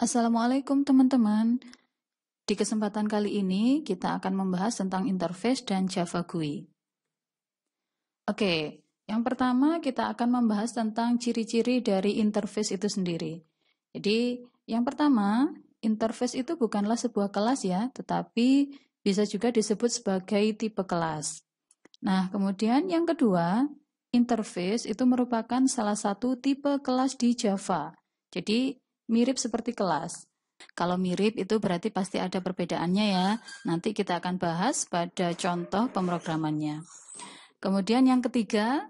Assalamualaikum teman-teman. Di kesempatan kali ini kita akan membahas tentang interface dan Java GUI. Oke, yang pertama kita akan membahas tentang ciri-ciri dari interface itu sendiri. Jadi, yang pertama, interface itu bukanlah sebuah kelas ya, tetapi bisa juga disebut sebagai tipe kelas. Nah, kemudian yang kedua, interface itu merupakan salah satu tipe kelas di Java. Jadi, mirip seperti kelas. Kalau mirip itu berarti pasti ada perbedaannya ya. Nanti kita akan bahas pada contoh pemrogramannya. Kemudian yang ketiga,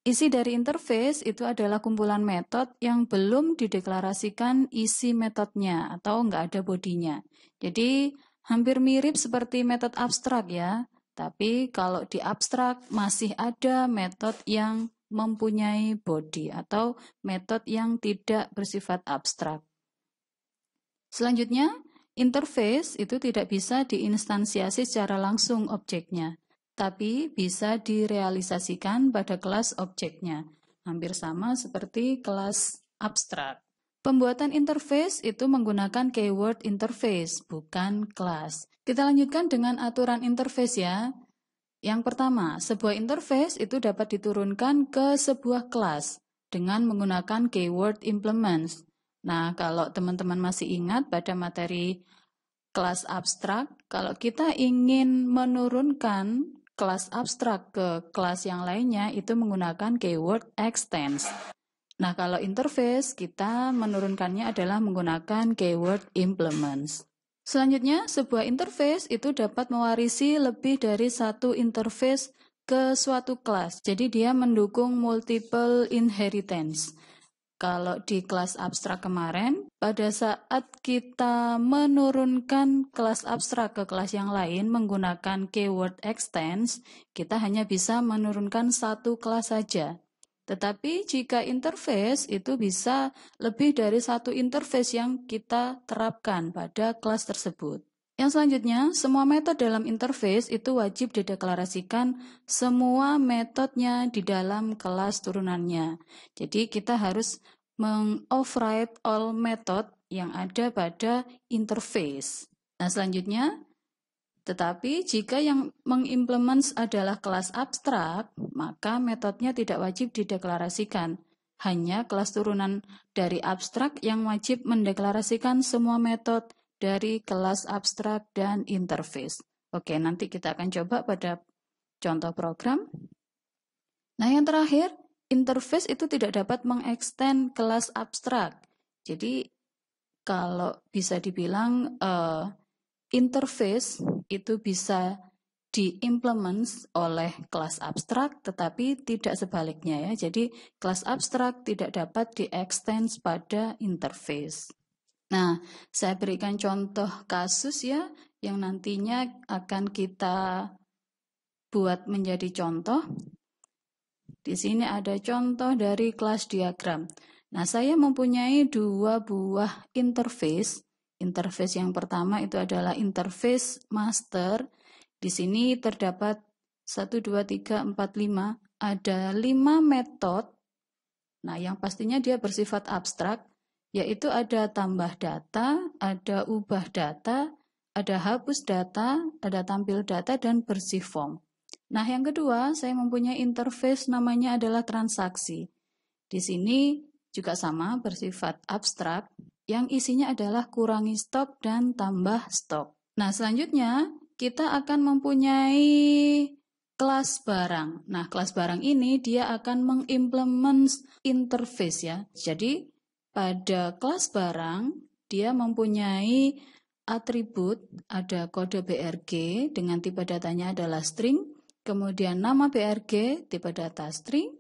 isi dari interface itu adalah kumpulan metode yang belum dideklarasikan isi metodenya atau nggak ada bodinya. Jadi hampir mirip seperti metode abstrak ya. Tapi kalau di abstrak masih ada metode yang mempunyai body atau metode yang tidak bersifat abstrak. Selanjutnya, interface itu tidak bisa diinstansiasi secara langsung objeknya, tapi bisa direalisasikan pada kelas objeknya. Hampir sama seperti kelas abstrak. Pembuatan interface itu menggunakan keyword interface, bukan kelas. Kita lanjutkan dengan aturan interface ya. Yang pertama, sebuah interface itu dapat diturunkan ke sebuah kelas dengan menggunakan keyword implements. Nah, kalau teman-teman masih ingat pada materi kelas abstrak, kalau kita ingin menurunkan kelas abstrak ke kelas yang lainnya, itu menggunakan keyword extends. Nah, kalau interface, kita menurunkannya adalah menggunakan keyword implements. Selanjutnya, sebuah interface itu dapat mewarisi lebih dari satu interface ke suatu kelas. Jadi dia mendukung multiple inheritance. Kalau di kelas abstrak kemarin, pada saat kita menurunkan kelas abstrak ke kelas yang lain menggunakan keyword extends, kita hanya bisa menurunkan satu kelas saja. Tetapi jika interface itu bisa lebih dari satu interface yang kita terapkan pada kelas tersebut. Yang selanjutnya, semua metode dalam interface itu wajib dideklarasikan semua metodenya di dalam kelas turunannya. Jadi kita harus meng-override all method yang ada pada interface. Nah, selanjutnya, tetapi jika yang mengimplement adalah kelas abstrak, maka metodenya tidak wajib dideklarasikan. Hanya kelas turunan dari abstrak yang wajib mendeklarasikan semua metode dari kelas abstrak dan interface. Oke, nanti kita akan coba pada contoh program. Nah, yang terakhir, interface itu tidak dapat mengextend kelas abstrak. Jadi, kalau bisa dibilang interface itu bisa diimplement oleh kelas abstrak, tetapi tidak sebaliknya ya. Jadi kelas abstrak tidak dapat di-extend pada interface. Nah, saya berikan contoh kasus ya, yang nantinya akan kita buat menjadi contoh. Di sini ada contoh dari kelas diagram. Nah, saya mempunyai dua buah interface. Interface yang pertama itu adalah interface master. Di sini terdapat 1, 2, 3, 4, 5. Ada 5 metode. Nah, yang pastinya dia bersifat abstrak, yaitu ada tambah data, ada ubah data, ada hapus data, ada tampil data, dan bersih form. Nah, yang kedua, saya mempunyai interface namanya adalah transaksi. Di sini juga sama, bersifat abstrak, yang isinya adalah kurangi stok dan tambah stok. Nah, selanjutnya kita akan mempunyai kelas barang. Nah, kelas barang ini dia akan mengimplement interface ya. Jadi, pada kelas barang, dia mempunyai atribut, ada kode BRG dengan tipe datanya adalah string, kemudian nama BRG, tipe data string,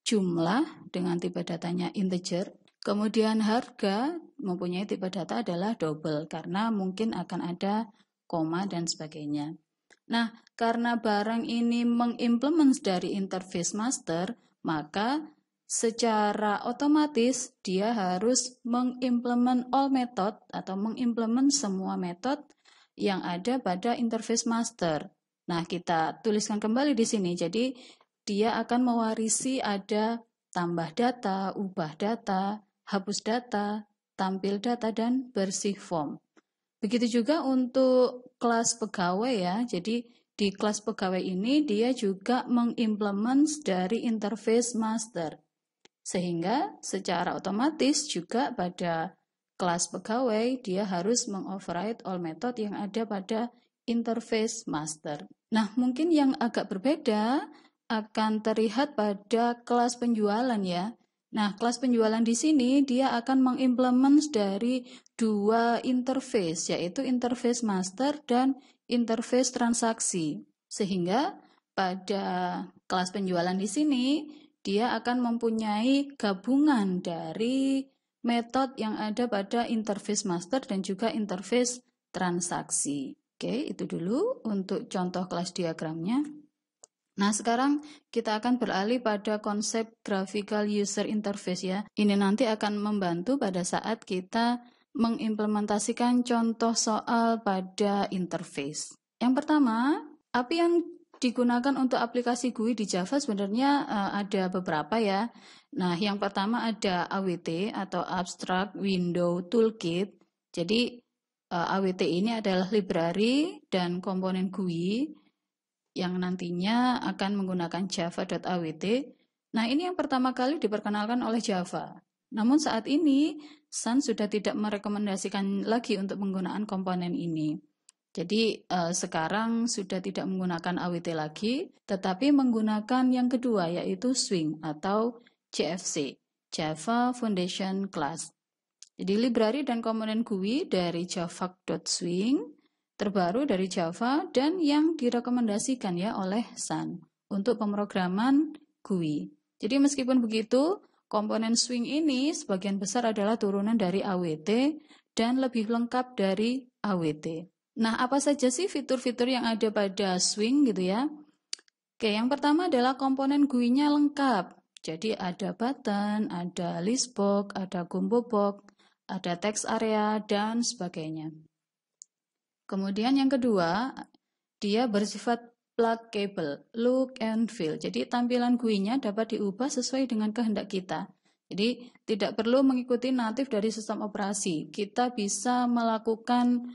jumlah dengan tipe datanya integer, kemudian harga mempunyai tipe data adalah double karena mungkin akan ada koma dan sebagainya. Nah, karena barang ini mengimplement dari interface master, maka secara otomatis dia harus mengimplement all method atau mengimplement semua metode yang ada pada interface master. Nah, kita tuliskan kembali di sini. Jadi, dia akan mewarisi ada tambah data, ubah data, hapus data, tampil data, dan bersih form. Begitu juga untuk kelas pegawai ya. Jadi di kelas pegawai ini dia juga mengimplement dari interface master. Sehingga secara otomatis juga pada kelas pegawai dia harus mengoverride all method yang ada pada interface master. Nah, mungkin yang agak berbeda akan terlihat pada kelas penjualan ya. Nah, kelas penjualan di sini dia akan mengimplement dari dua interface, yaitu interface master dan interface transaksi. Sehingga pada kelas penjualan di sini dia akan mempunyai gabungan dari metode yang ada pada interface master dan juga interface transaksi. Oke, itu dulu untuk contoh kelas diagramnya. Nah, sekarang kita akan beralih pada konsep graphical user interface ya. Ini nanti akan membantu pada saat kita mengimplementasikan contoh soal pada interface. Yang pertama, apa yang digunakan untuk aplikasi GUI di Java sebenarnya ada beberapa ya. Nah, yang pertama ada AWT atau Abstract Window Toolkit. Jadi, AWT ini adalah library dan komponen GUI yang nantinya akan menggunakan java.awt. Nah, ini yang pertama kali diperkenalkan oleh Java. Namun saat ini, Sun sudah tidak merekomendasikan lagi untuk penggunaan komponen ini. Jadi, sekarang sudah tidak menggunakan AWT lagi, tetapi menggunakan yang kedua, yaitu Swing atau JFC, Java Foundation Class. Jadi, library dan komponen GUI dari java.swing, terbaru dari Java dan yang direkomendasikan ya oleh Sun untuk pemrograman GUI. Jadi meskipun begitu, komponen Swing ini sebagian besar adalah turunan dari AWT dan lebih lengkap dari AWT. Nah, apa saja sih fitur-fitur yang ada pada Swing gitu ya? Oke, yang pertama adalah komponen GUI-nya lengkap. Jadi ada button, ada list box, ada combo box, ada text area, dan sebagainya. Kemudian yang kedua, dia bersifat pluggable, look and feel. Jadi tampilan GUI-nya dapat diubah sesuai dengan kehendak kita. Jadi tidak perlu mengikuti natif dari sistem operasi. Kita bisa melakukan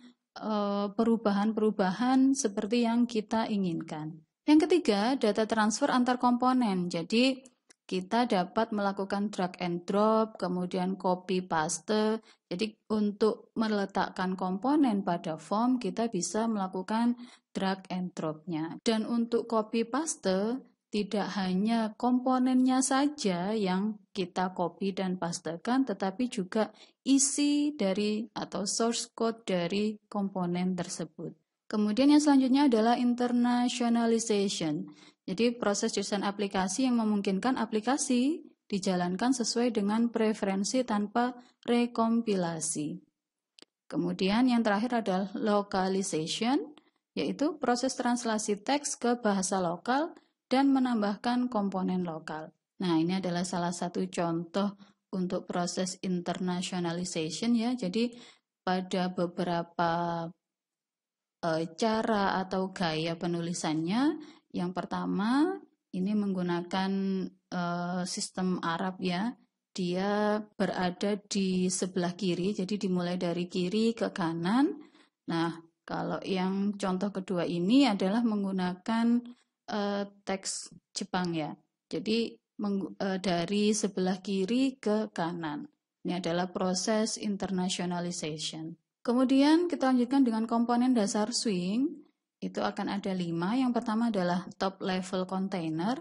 perubahan-perubahan seperti yang kita inginkan. Yang ketiga, data transfer antar komponen. Jadi kita dapat melakukan drag and drop, kemudian copy paste. Jadi untuk meletakkan komponen pada form, kita bisa melakukan drag and drop-nya. Dan untuk copy paste, tidak hanya komponennya saja yang kita copy dan pastekan, tetapi juga isi dari atau source code dari komponen tersebut. Kemudian yang selanjutnya adalah internationalization. Jadi proses desain aplikasi yang memungkinkan aplikasi dijalankan sesuai dengan preferensi tanpa rekompilasi. Kemudian yang terakhir adalah localization, yaitu proses translasi teks ke bahasa lokal dan menambahkan komponen lokal. Nah, ini adalah salah satu contoh untuk proses internationalization ya. Jadi pada beberapa cara atau gaya penulisannya, yang pertama ini menggunakan sistem Arab ya. Dia berada di sebelah kiri, jadi dimulai dari kiri ke kanan. Nah, kalau yang contoh kedua ini adalah menggunakan teks Jepang ya. Jadi dari sebelah kiri ke kanan. Ini adalah proses internationalization. Kemudian kita lanjutkan dengan komponen dasar Swing. Itu akan ada 5. Yang pertama adalah top level container.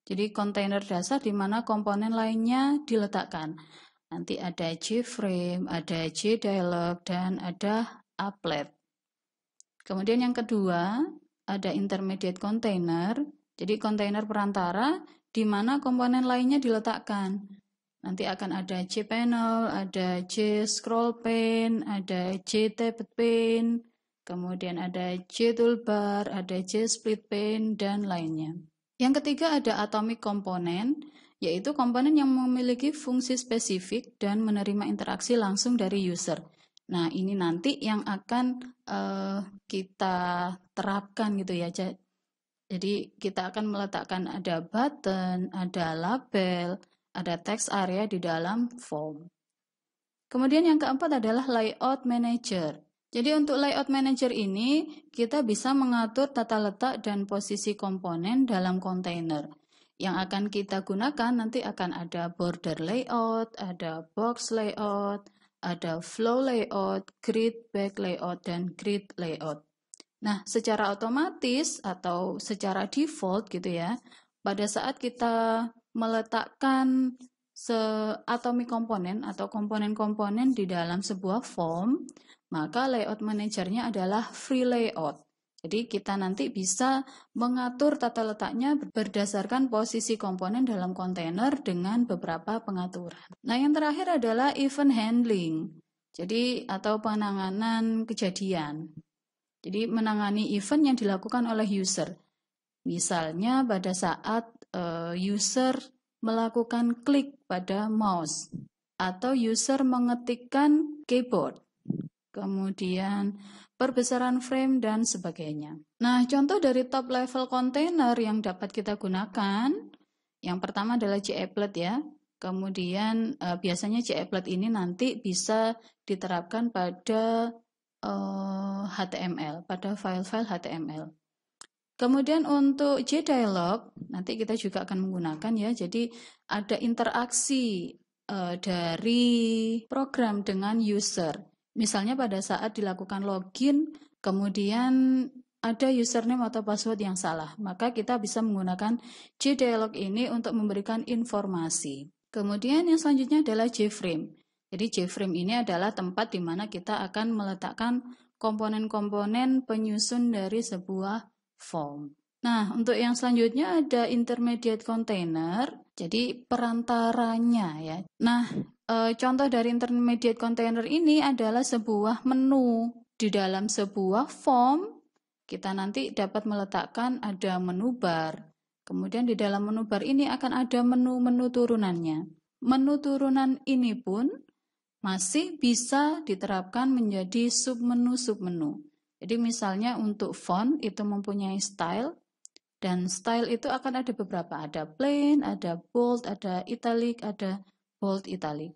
Jadi kontainer dasar di mana komponen lainnya diletakkan. Nanti ada JFrame, ada JDialog, dan ada applet. Kemudian yang kedua ada intermediate container. Jadi kontainer perantara di mana komponen lainnya diletakkan. Nanti akan ada JPanel, ada JScrollPane, ada JTabPane, kemudian ada JToolbar, ada JSplitPane, dan lainnya. Yang ketiga ada atomic component, yaitu komponen yang memiliki fungsi spesifik dan menerima interaksi langsung dari user. Nah, ini nanti yang akan kita terapkan gitu ya. Jadi kita akan meletakkan ada button, ada label, ada text area di dalam form. Kemudian yang keempat adalah layout manager. Jadi untuk layout manager ini kita bisa mengatur tata letak dan posisi komponen dalam kontainer. Yang akan kita gunakan nanti akan ada border layout, ada box layout, ada flow layout, grid back layout, dan grid layout. Nah, secara otomatis atau secara default gitu ya, pada saat kita meletakkan atomic komponen atau komponen-komponen di dalam sebuah form, maka layout manajernya adalah free layout. Jadi kita nanti bisa mengatur tata letaknya berdasarkan posisi komponen dalam kontainer dengan beberapa pengaturan. Nah, yang terakhir adalah event handling. Jadi atau penanganan kejadian. Jadi menangani event yang dilakukan oleh user. Misalnya pada saat user melakukan klik pada mouse atau user mengetikkan keyboard, kemudian perbesaran frame dan sebagainya. Nah, contoh dari top level container yang dapat kita gunakan, yang pertama adalah JApplet ya. Kemudian biasanya JApplet ini nanti bisa diterapkan pada HTML, pada file-file HTML. Kemudian untuk JDialog, nanti kita juga akan menggunakan ya, jadi ada interaksi dari program dengan user. Misalnya pada saat dilakukan login, kemudian ada username atau password yang salah, maka kita bisa menggunakan JDialog ini untuk memberikan informasi. Kemudian yang selanjutnya adalah JFrame. Jadi JFrame ini adalah tempat di mana kita akan meletakkan komponen-komponen penyusun dari sebuah form. Nah, untuk yang selanjutnya ada intermediate container, jadi perantaranya ya. Nah, contoh dari intermediate container ini adalah sebuah menu. Di dalam sebuah form, kita nanti dapat meletakkan ada menu bar. Kemudian di dalam menu bar ini akan ada menu-menu turunannya. Menu turunan ini pun masih bisa diterapkan menjadi submenu-submenu. Jadi misalnya untuk font itu mempunyai style, dan style itu akan ada beberapa, ada plain, ada bold, ada italic, ada bold italic.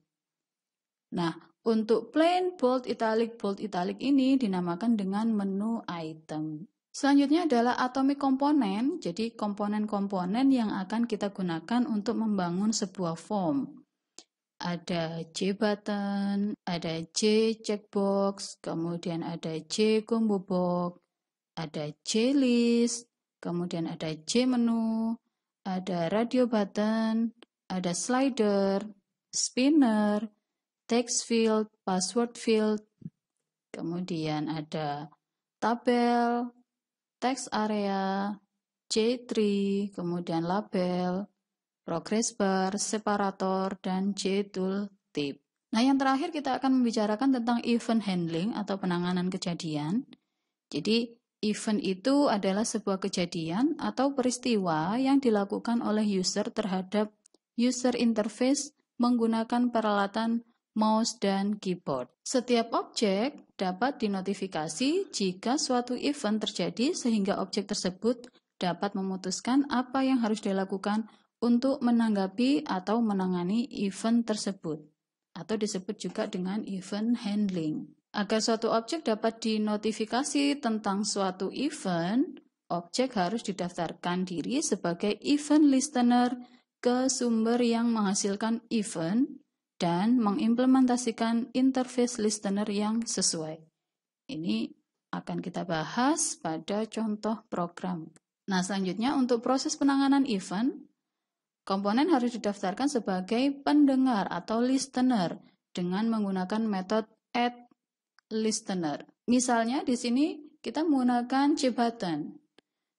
Nah, untuk plain, bold, italic ini dinamakan dengan menu item. Selanjutnya adalah atomic komponen, jadi komponen-komponen yang akan kita gunakan untuk membangun sebuah form. Ada J button, ada J checkbox, kemudian ada J combo box, ada J list, kemudian ada J menu, ada radio button, ada slider, spinner, text field, password field, kemudian ada tabel, text area, J-tree, kemudian label, progress bar, separator, dan J-tooltip. Nah, yang terakhir kita akan membicarakan tentang event handling atau penanganan kejadian. Jadi, event itu adalah sebuah kejadian atau peristiwa yang dilakukan oleh user terhadap user interface menggunakan peralatan mouse dan keyboard. Setiap objek dapat dinotifikasi jika suatu event terjadi sehingga objek tersebut dapat memutuskan apa yang harus dilakukan untuk menanggapi atau menangani event tersebut, atau disebut juga dengan event handling. Agar suatu objek dapat dinotifikasi tentang suatu event, objek harus didaftarkan diri sebagai event listener ke sumber yang menghasilkan event dan mengimplementasikan interface listener yang sesuai. Ini akan kita bahas pada contoh program. Nah, selanjutnya untuk proses penanganan event, komponen harus didaftarkan sebagai pendengar atau listener dengan menggunakan metode add_listener. Misalnya di sini kita menggunakan JButton.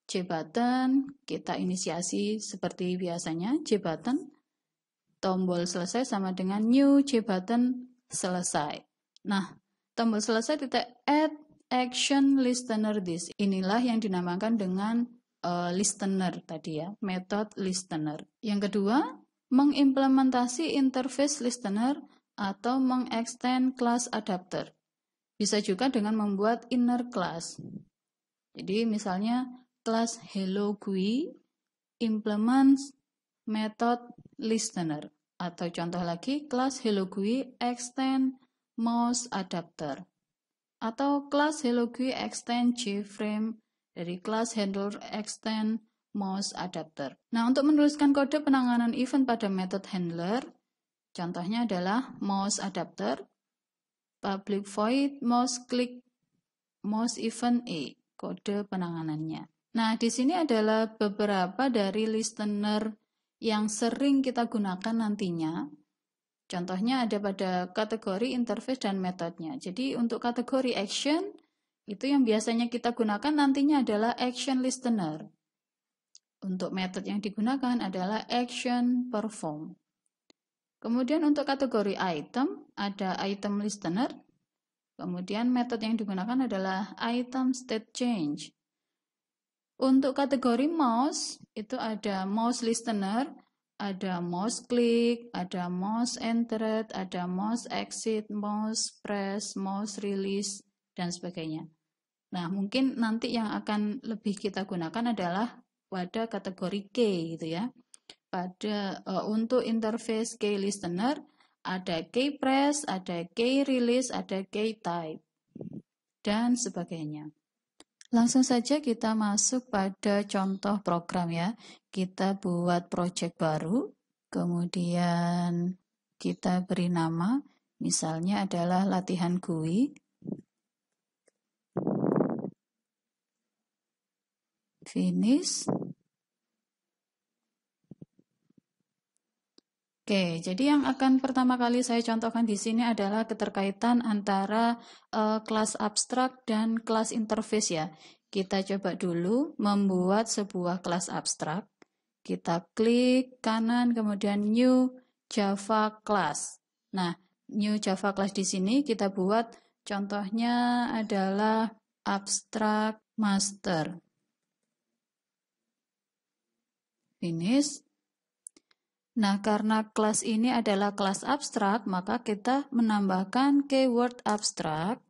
JButton kita inisiasi seperti biasanya, JButton tombol selesai sama dengan new JButton selesai. Nah, tombol selesai tidak add action listener this. Inilah yang dinamakan dengan listener tadi ya, method listener. Yang kedua, mengimplementasi interface listener atau mengextend class adapter. Bisa juga dengan membuat inner class. Jadi misalnya class hello GUI implements method listener, atau contoh lagi class hello GUI extend mouse adapter. Atau kelas Hello GUI extend JFrame dari kelas handler extend mouse adapter. Nah, untuk menuliskan kode penanganan event pada metode handler, contohnya adalah mouse adapter, public void mouse click mouse event A, kode penanganannya. Nah, di sini adalah beberapa dari listener yang sering kita gunakan nantinya. Contohnya ada pada kategori interface dan metodenya. Jadi untuk kategori action, itu yang biasanya kita gunakan nantinya adalah action listener. Untuk metode yang digunakan adalah action perform. Kemudian untuk kategori item, ada item listener. Kemudian metode yang digunakan adalah item state change. Untuk kategori mouse, itu ada mouse listener, ada mouse click, ada mouse entered, ada mouse exit, mouse press, mouse release, dan sebagainya. Nah, mungkin nanti yang akan lebih kita gunakan adalah pada kategori key gitu ya. Untuk interface key listener, ada key press, ada key release, ada key type, dan sebagainya. Langsung saja kita masuk pada contoh program ya. Kita buat project baru, kemudian kita beri nama, misalnya adalah latihan GUI. Finish. Oke, jadi yang akan pertama kali saya contohkan di sini adalah keterkaitan antara kelas abstrak dan kelas interface ya. Kita coba dulu membuat sebuah kelas abstrak. Kita klik kanan, kemudian New Java Class. Nah, New Java Class di sini kita buat contohnya adalah Abstract Master. Finish. Nah, karena kelas ini adalah kelas abstrak, maka kita menambahkan keyword abstrak.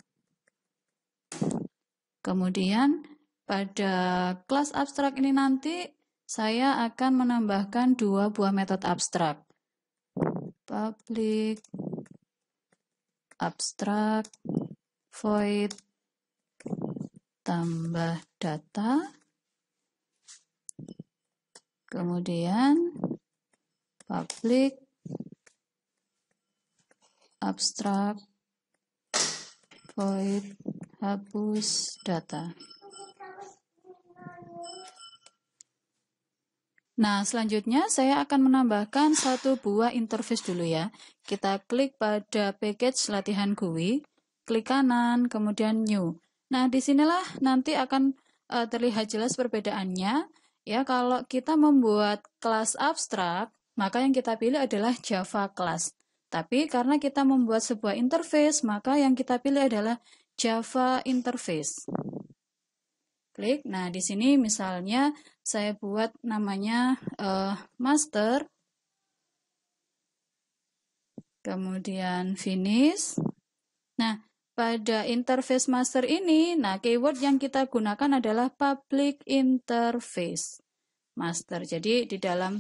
Kemudian, pada kelas abstrak ini nanti saya akan menambahkan dua buah metode abstrak. Public abstrak void tambah data. Kemudian public abstrak void hapus data. Nah, selanjutnya saya akan menambahkan satu buah interface dulu ya. Kita klik pada package latihan GUI, klik kanan, kemudian new. Nah, disinilah nanti akan terlihat jelas perbedaannya. Ya, kalau kita membuat kelas abstrak, maka yang kita pilih adalah Java class. Tapi karena kita membuat sebuah interface, maka yang kita pilih adalah Java interface. Klik. Nah, di sini misalnya saya buat namanya master. Kemudian finish. Nah, pada interface master ini, nah keyword yang kita gunakan adalah public interface master. Jadi di dalam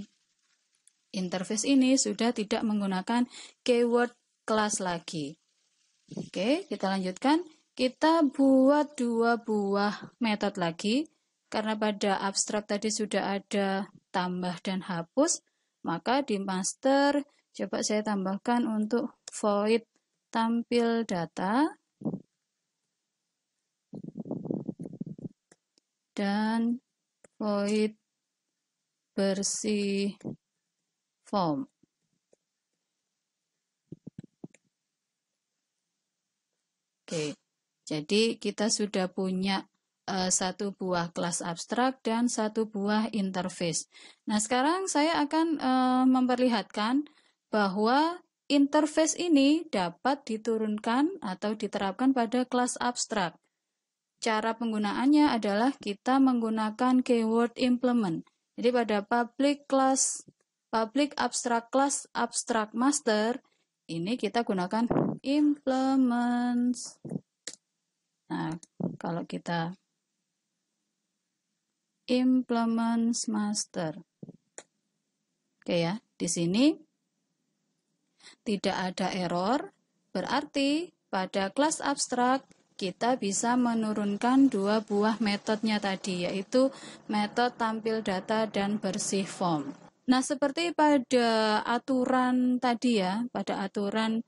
interface ini sudah tidak menggunakan keyword kelas lagi. Oke, kita lanjutkan. Kita buat dua buah metode lagi. Karena pada abstrak tadi sudah ada tambah dan hapus, maka di master coba saya tambahkan untuk void tampil data dan void bersih form. Oke, jadi kita sudah punya satu buah kelas abstrak dan satu buah interface. Nah, sekarang saya akan memperlihatkan bahwa interface ini dapat diturunkan atau diterapkan pada kelas abstrak. Cara penggunaannya adalah kita menggunakan keyword implement. Jadi pada public abstract class abstract master ini kita gunakan implements. Nah, kalau kita implements master. Oke ya, di sini tidak ada error, berarti pada kelas abstrak kita bisa menurunkan dua buah metodenya tadi, yaitu metode tampil data dan bersih form. Nah, seperti pada aturan tadi ya, pada aturan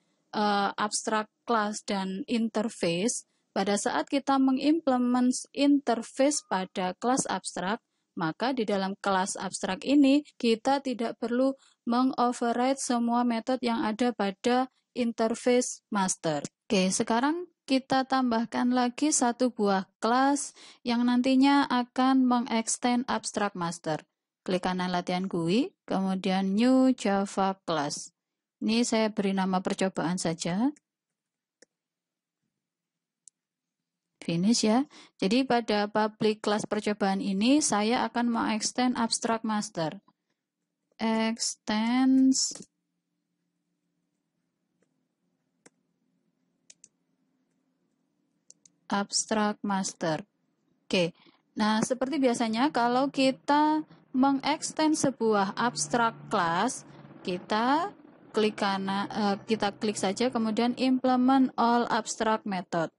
abstrak class dan interface, pada saat kita mengimplement interface pada kelas abstrak, maka di dalam kelas abstrak ini kita tidak perlu mengoverride semua metode yang ada pada interface master. Oke, sekarang kita tambahkan lagi satu buah kelas yang nantinya akan mengextend abstract master. Klik kanan latihan GUI, kemudian new Java class. Ini saya beri nama percobaan saja. Finish ya. Jadi pada public class percobaan ini saya akan mengextend abstract master. Extends abstract master. Oke. Nah, seperti biasanya kalau kita mengextend sebuah abstract class, kita klik saja kemudian implement all abstract method.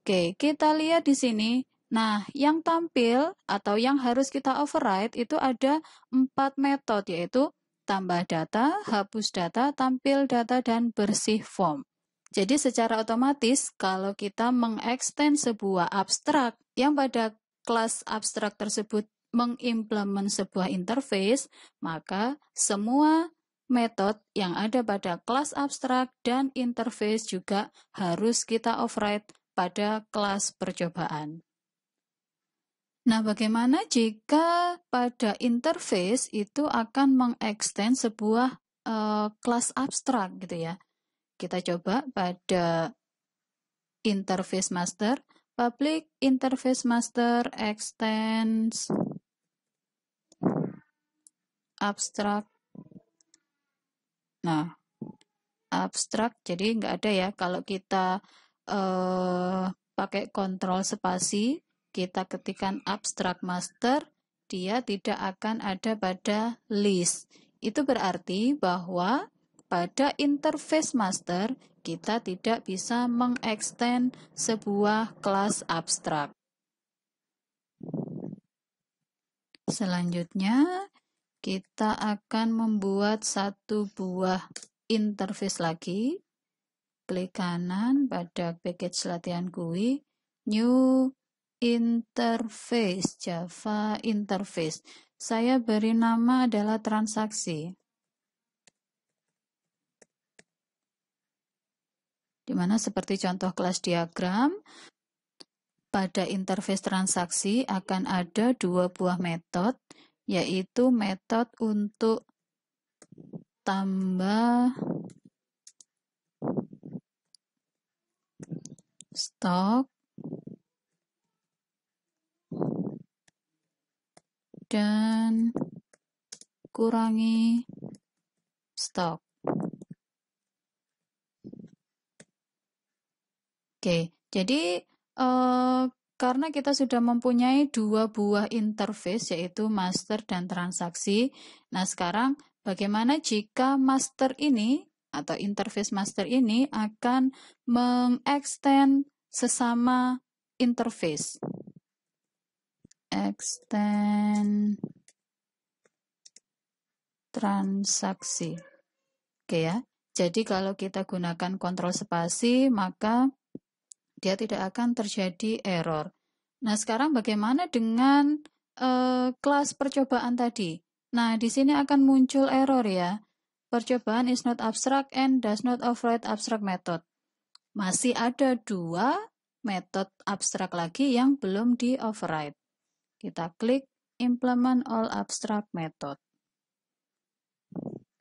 Oke, kita lihat di sini. Nah, yang tampil atau yang harus kita override itu ada 4 metode, yaitu tambah data, hapus data, tampil data, dan bersih form. Jadi secara otomatis kalau kita mengextend sebuah abstrak yang pada kelas abstrak tersebut mengimplement sebuah interface, maka semua metode yang ada pada kelas abstrak dan interface juga harus kita override pada kelas percobaan. Nah, bagaimana jika pada interface itu akan mengextend sebuah kelas abstrak gitu ya? Kita coba pada interface master, public interface master extends abstract. Nah, abstrak jadi nggak ada ya. Kalau kita pakai kontrol spasi, kita ketikkan abstract master, dia tidak akan ada pada list. Itu berarti bahwa pada interface master, kita tidak bisa mengextend sebuah kelas abstrak. Selanjutnya, kita akan membuat satu buah interface lagi. Klik kanan pada package latihan GUI, new interface, Java interface. Saya beri nama adalah transaksi. Dimana seperti contoh kelas diagram, pada interface transaksi akan ada dua buah metode, yaitu metode untuk tambah stok dan kurangi stok. Oke, jadi karena kita sudah mempunyai dua buah interface yaitu master dan transaksi. Nah, sekarang bagaimana jika master ini atau interface master ini akan mengextend sesama interface? Extend transaksi. Oke ya. Jadi kalau kita gunakan kontrol spasi, maka dia tidak akan terjadi error. Nah, sekarang bagaimana dengan kelas percobaan tadi? Nah, di sini akan muncul error ya. Percobaan is not abstract and does not override abstract method. Masih ada dua metode abstrak lagi yang belum di override. Kita klik implement all abstract method.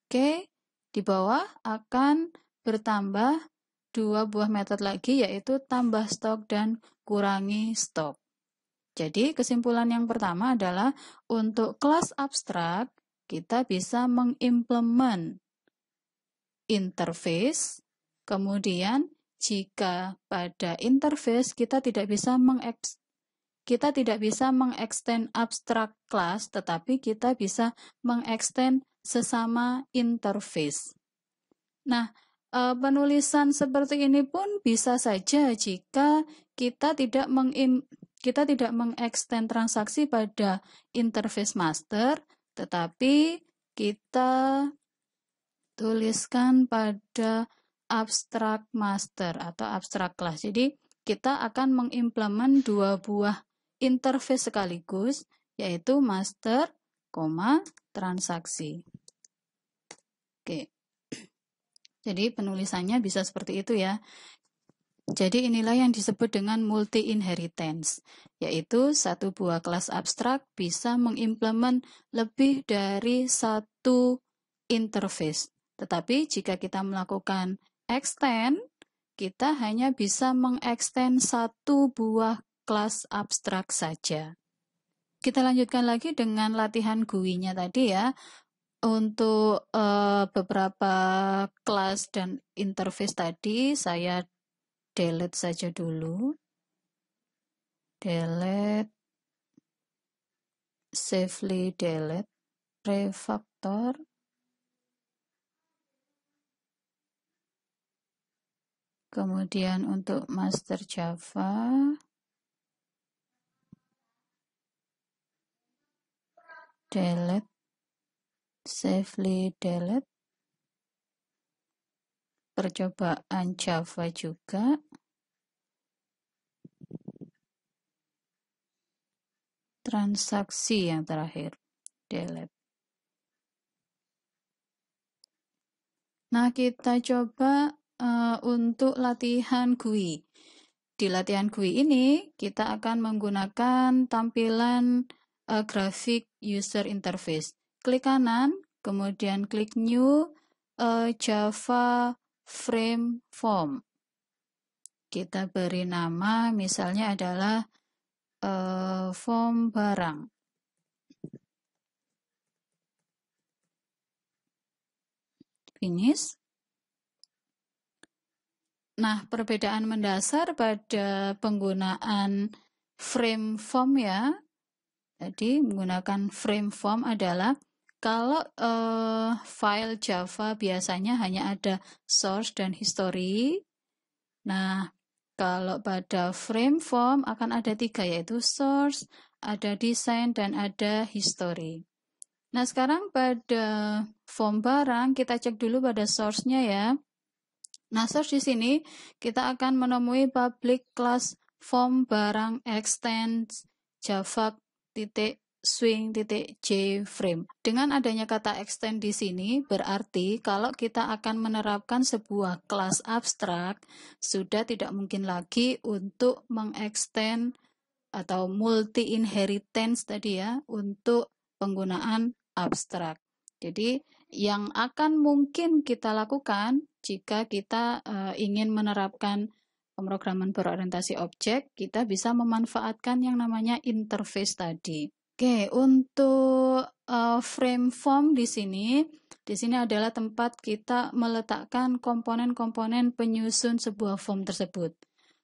Oke, di bawah akan bertambah dua buah metode lagi, yaitu tambah stok dan kurangi stok. Jadi kesimpulan yang pertama adalah untuk kelas abstrak kita bisa mengimplement interface, kemudian jika pada interface kita tidak bisa mengextend abstract class, tetapi kita bisa mengextend sesama interface. Nah, Penulisan seperti ini pun bisa saja jika kita tidak mengextend transaksi pada interface master, tetapi kita tuliskan pada abstract master atau abstract class. Jadi kita akan mengimplement dua buah interface sekaligus, yaitu master, transaksi. Oke. Jadi penulisannya bisa seperti itu ya. Jadi inilah yang disebut dengan multi-inheritance, yaitu satu buah kelas abstrak bisa mengimplement lebih dari satu interface. Tetapi jika kita melakukan extend, kita hanya bisa mengextend satu buah kelas abstrak saja. Kita lanjutkan lagi dengan latihan GUI-nya tadi ya. Untuk beberapa kelas dan interface tadi, saya delete saja dulu. Delete, safely delete, refactor. Kemudian untuk master Java, delete, safely delete. Percobaan Java juga. Transaksi yang terakhir, delete. Nah, kita coba untuk latihan GUI. Di latihan GUI ini, kita akan menggunakan tampilan grafik user interface. Klik kanan, kemudian klik new Java frame form. Kita beri nama, misalnya adalah form barang. Finish. Nah, perbedaan mendasar pada penggunaan frame form ya. Jadi menggunakan frame form adalah kalau file Java biasanya hanya ada source dan history. Nah, kalau pada frame form akan ada 3, yaitu source, ada design, dan ada history. Nah, sekarang pada form barang kita cek dulu pada source-nya ya. Nah, source di sini kita akan menemui public class form barang extends java swing.j frame. Dengan adanya kata extend di sini berarti kalau kita akan menerapkan sebuah kelas abstrak, sudah tidak mungkin lagi untuk mengextend atau multi inheritance tadi ya untuk penggunaan abstrak. Jadi yang akan mungkin kita lakukan jika kita ingin menerapkan pemrograman berorientasi objek, kita bisa memanfaatkan yang namanya interface tadi. Oke, untuk frame form di sini adalah tempat kita meletakkan komponen-komponen penyusun sebuah form tersebut.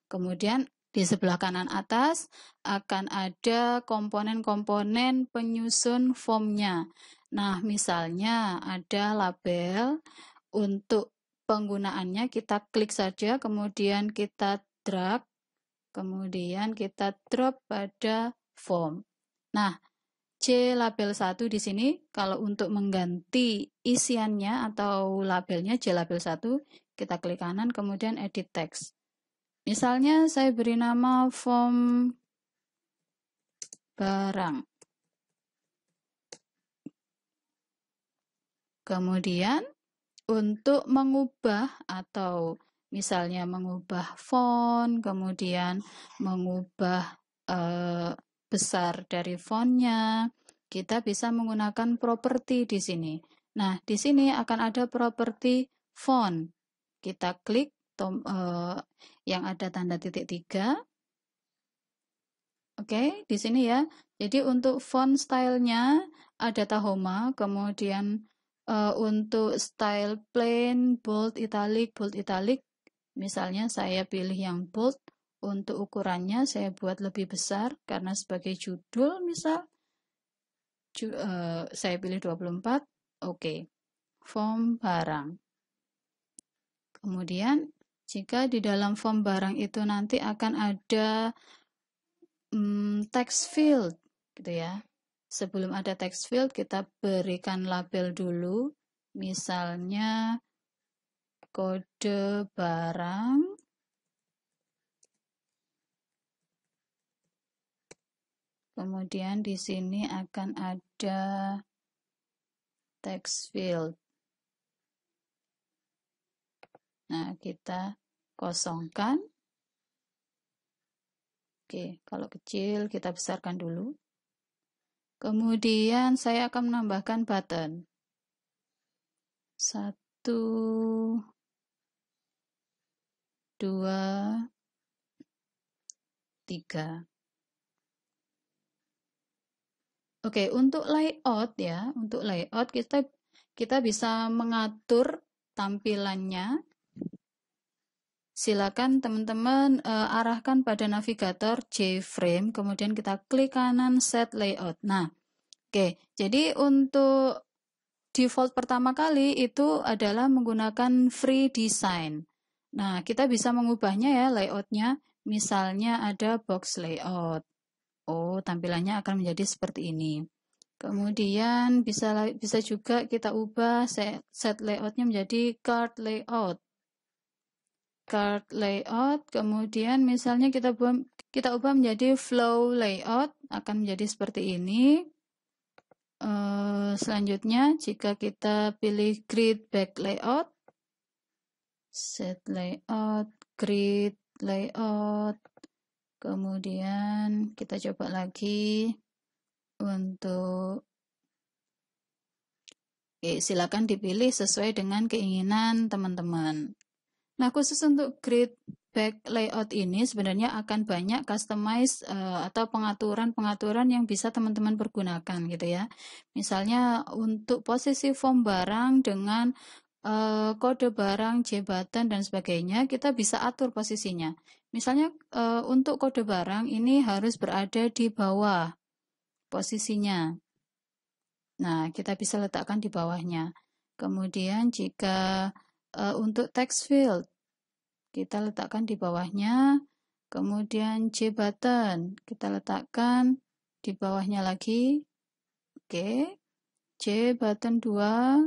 Kemudian di sebelah kanan atas akan ada komponen-komponen penyusun formnya. Nah, misalnya ada label, untuk penggunaannya kita klik saja, kemudian kita drag, kemudian kita drop pada form. Nah, C label 1 di sini, kalau untuk mengganti isiannya atau labelnya C label 1, kita klik kanan, kemudian edit text. Misalnya saya beri nama form barang. Kemudian untuk mengubah atau misalnya mengubah font, kemudian mengubah besar dari fontnya, kita bisa menggunakan properti di sini. Nah, di sini akan ada properti font. Kita klik yang ada tanda titik 3. Oke, di sini ya. Jadi untuk font stylenya ada Tahoma, kemudian untuk style plain, bold, italic, misalnya saya pilih yang bold. Untuk ukurannya saya buat lebih besar karena sebagai judul misal saya pilih 24. Oke. Form barang. Kemudian jika di dalam form barang itu nanti akan ada text field gitu ya. Sebelum ada text field kita berikan label dulu, misalnya kode barang. Kemudian di sini akan ada text field. Nah, kita kosongkan. Oke, kalau kecil kita besarkan dulu. Kemudian saya akan menambahkan button. 1, 2, 3. Oke, untuk layout ya, untuk layout kita bisa mengatur tampilannya. Silakan teman-teman arahkan pada navigator JFrame, kemudian kita klik kanan set layout. Nah, oke, jadi untuk default pertama kali itu adalah menggunakan free design. Nah, kita bisa mengubahnya ya layoutnya. Misalnya ada box layout. Oh, tampilannya akan menjadi seperti ini. Kemudian bisa juga kita ubah set layoutnya menjadi card layout. Card layout, kemudian misalnya kita ubah menjadi flow layout, akan menjadi seperti ini. Selanjutnya, jika kita pilih grid back layout, set layout, grid layout, kemudian kita coba lagi untuk silakan dipilih sesuai dengan keinginan teman-teman. Nah, khusus untuk grid back layout ini sebenarnya akan banyak customize atau pengaturan-pengaturan yang bisa teman-teman pergunakan gitu ya. Misalnya untuk posisi form barang dengan kode barang, J-button dan sebagainya, kita bisa atur posisinya. Misalnya untuk kode barang ini harus berada di bawah posisinya. Nah, kita bisa letakkan di bawahnya. Kemudian jika untuk text field, kita letakkan di bawahnya. Kemudian J-button, kita letakkan di bawahnya lagi. Oke, J-button 2,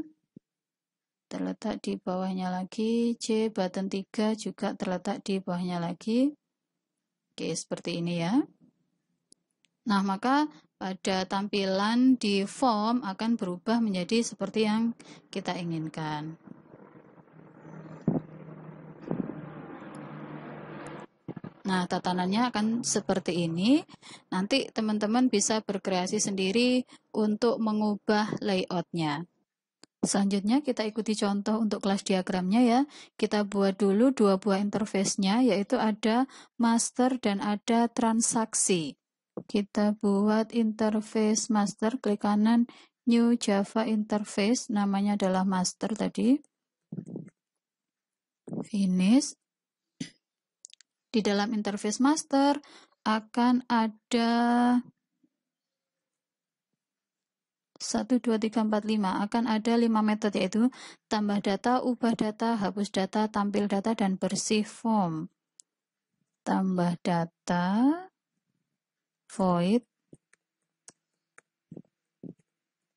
terletak di bawahnya lagi, J-button 3 juga terletak di bawahnya lagi. Oke, seperti ini ya. Nah, maka pada tampilan di form akan berubah menjadi seperti yang kita inginkan. Nah, tatanannya akan seperti ini. Nanti teman-teman bisa berkreasi sendiri untuk mengubah layoutnya. Selanjutnya kita ikuti contoh untuk kelas diagramnya ya. Kita buat dulu dua buah interface-nya, yaitu ada master dan ada transaksi. Kita buat interface master, klik kanan new Java interface, namanya adalah master tadi. Finish. Di dalam interface master akan ada 1, 2, 3, 4, 5. Akan ada 5 metode, yaitu tambah data, ubah data, hapus data, tampil data, dan bersih form. Tambah data, void,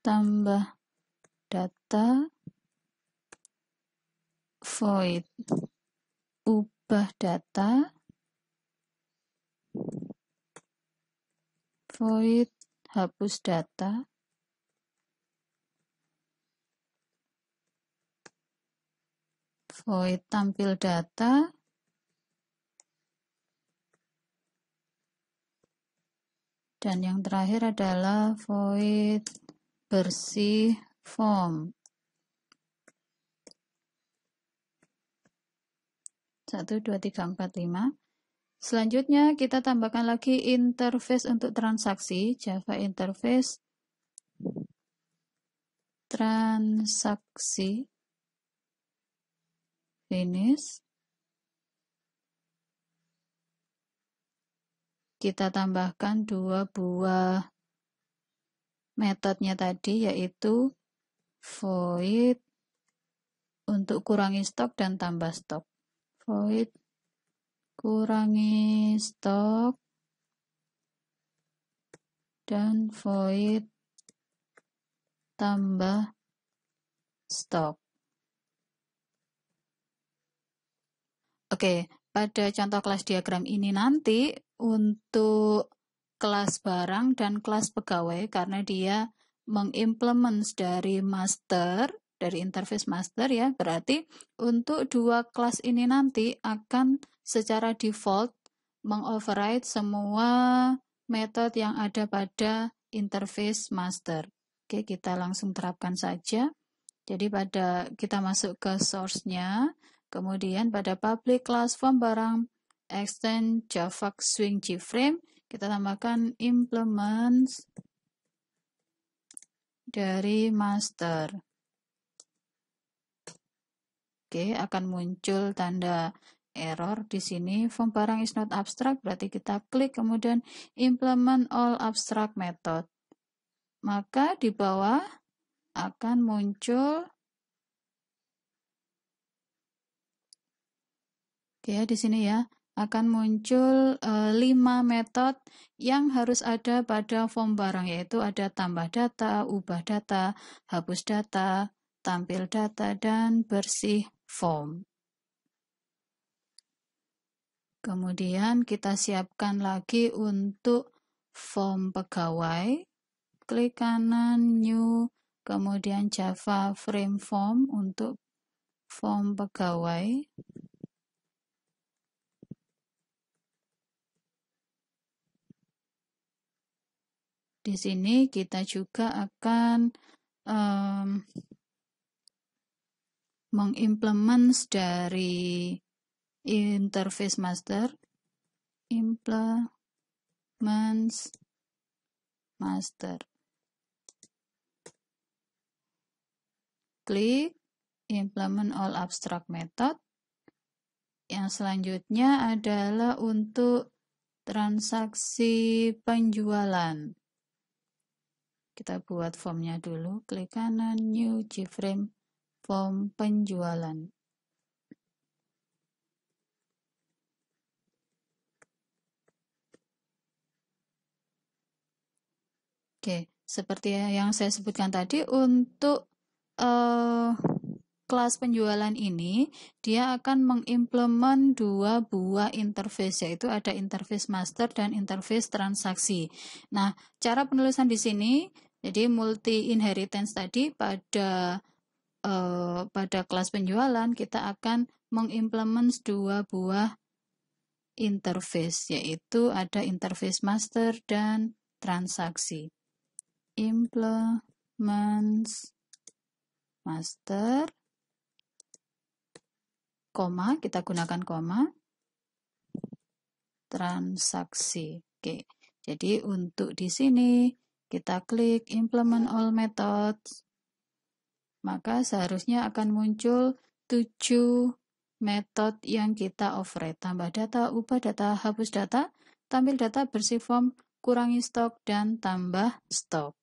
tambah data, void, ubah data, void, hapus data, void, tampil data, dan yang terakhir adalah void, bersih form. 1, 2, 3, 4, 5. Selanjutnya kita tambahkan lagi interface untuk transaksi, Java interface transaksi, finish. Kita tambahkan dua buah metodenya tadi, yaitu void untuk kurangi stok dan tambah stok. Void kurangi stok dan void tambah stok. Oke, pada contoh kelas diagram ini nanti untuk kelas barang dan kelas pegawai, karena dia mengimplement dari master, dari interface master ya, berarti untuk dua kelas ini nanti akan secara default mengoverride semua metode yang ada pada interface master. Oke, kita langsung terapkan saja. Jadi pada kita masuk ke source-nya, kemudian pada public class form barang extend Java Swing JFrame, kita tambahkan implements dari master. Oke, akan muncul tanda error di sini. Form barang is not abstract, berarti kita klik kemudian implement all abstract method. Maka di bawah akan muncul ya di sini ya, akan muncul 5 metode yang harus ada pada form barang, yaitu ada tambah data, ubah data, hapus data, tampil data, dan bersih form. Kemudian kita siapkan lagi untuk form pegawai. Klik kanan New, kemudian Java Frame Form untuk form pegawai. Di sini kita juga akan mengimplement dari interface master, implements master. Klik implement all abstract method. Yang selanjutnya adalah untuk transaksi penjualan. Kita buat formnya dulu, klik kanan New JFrame form penjualan. Oke, seperti yang saya sebutkan tadi, untuk kelas penjualan ini, dia akan mengimplement 2 buah interface, yaitu ada interface master dan interface transaksi. Nah, cara penulisan di sini, jadi multi inheritance tadi pada kelas penjualan, kita akan mengimplement 2 buah interface, yaitu ada interface master dan transaksi. Implements master, koma, kita gunakan koma, transaksi. Oke, jadi untuk di sini kita klik implement all methods, maka seharusnya akan muncul 7 metode yang kita override. Tambah data, ubah data, hapus data, tampil data, bersih form, kurangi stok, dan tambah stok.